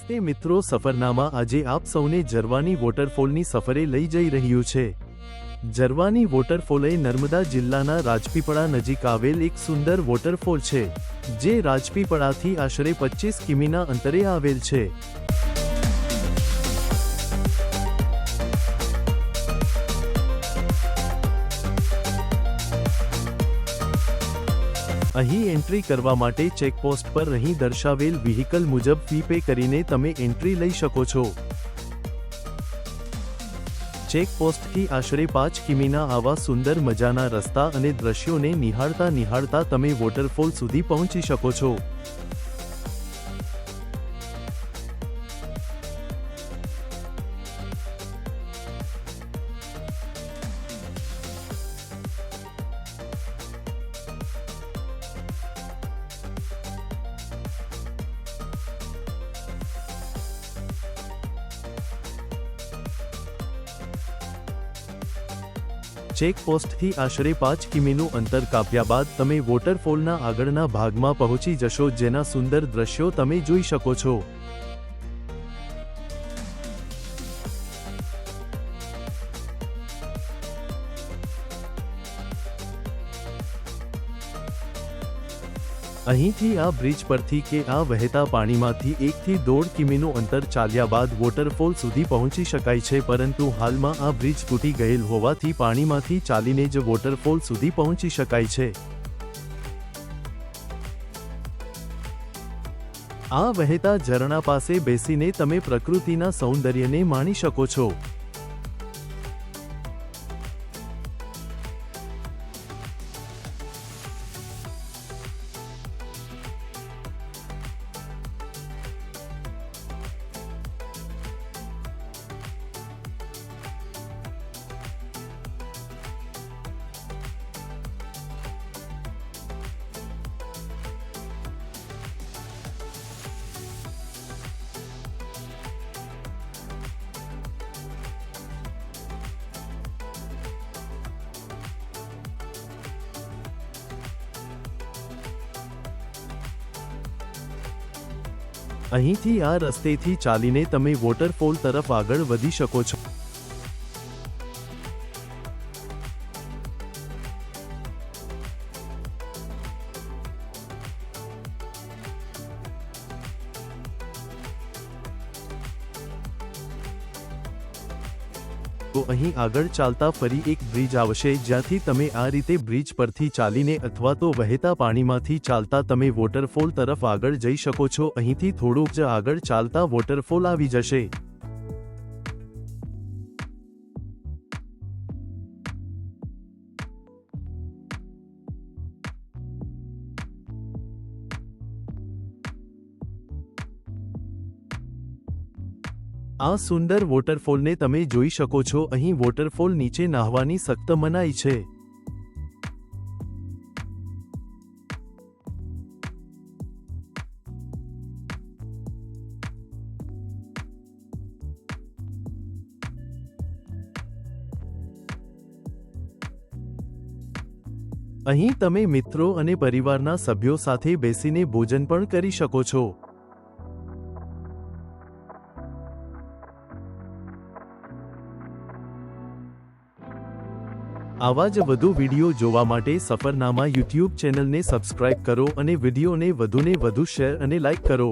નમસ્તે મિત્રો, સફરનામા આજે આપ સૌને જરવાની વોટરફોલની સફરે લઈ જઈ રહ્યું છે। જરવાની વોટરફોલ એ નર્મદા જિલ્લાના રાજપીપળા નજીક આવેલ એક સુંદર વોટરફોલ છે, જે રાજપીપળાથી આશરે 25 કિમીના અંતરે આવેલ છે। અહીં એન્ટ્રી કરવા માટે ચેકપોસ્ટ પર અહીં દર્શાવેલ વ્હીકલ મુજબ ફી પે કરીને તમે એન્ટ્રી લઈ શકો છો। ચેકપોસ્ટથી આશરે 5 કિમીના આવા સુંદર મજાના રસ્તા અને દ્રશ્યોને નિહાળતા તમે વોટરફોલ સુધી પહોંચી શકો છો। ચેકપોસ્ટથી આશરે 5 કિમીનું અંતર કાપ્યા બાદ તમે વોટરફોલના આગળના ભાગમાં પહોંચી જશો, જેના સુંદર દ્રશ્યો તમે જોઈ શકો છો। અહીંથી આ બ્રિજ પરથી કે આ વહેતા પાણીમાંથી 1 થી 1.5 કિમીનું અંતર ચાલ્યા બાદ વોટરફોલ સુધી પહોંચી શકાય છે, પરંતુ હાલમાં આ બ્રિજ તૂટી ગયેલ હોવાથી પાણીમાંથી ચાલીને જ વોટરફોલ સુધી પહોંચી શકાય છે। આ વહેતા ઝરણા પાસે બેસીને તમે પ્રકૃતિના સૌંદર્યને માણી શકો છો। અહીંથી આ રસ્તેથી ચાલીને તમે વોટરફોલ તરફ આગળ વધી શકો છો। તો અહીં આગળ ચાલતા ફરી એક બ્રિજ આવશે, જ્યાંથી તમે આ રીતે બ્રિજ પરથી ચાલીને અથવા તો વહેતા પાણીમાંથી ચાલતા તમે વોટરફોલ તરફ આગળ જઈ શકો છો। અહીંથી થોડુંક જ આગળ ચાલતા વોટરફોલ આવી જશે। આ સુંદર વોટરફોલને તમે જોઈ શકો છો। અહીં વોટરફોલ નીચે નાહવાની સખ્ત મનાઈ છે। અહીં તમે મિત્રો અને પરિવારના સભ્યો સાથે બેસીને ભોજન પણ કરી શકો છો। આવા જ વધુ વિડીયો જોવા માટે સફરનામા યુટ્યુબ ચેનલને સબસ્ક્રાઇબ કરો અને વિડીયોને વધુને વધુ શેર અને લાઇક કરો।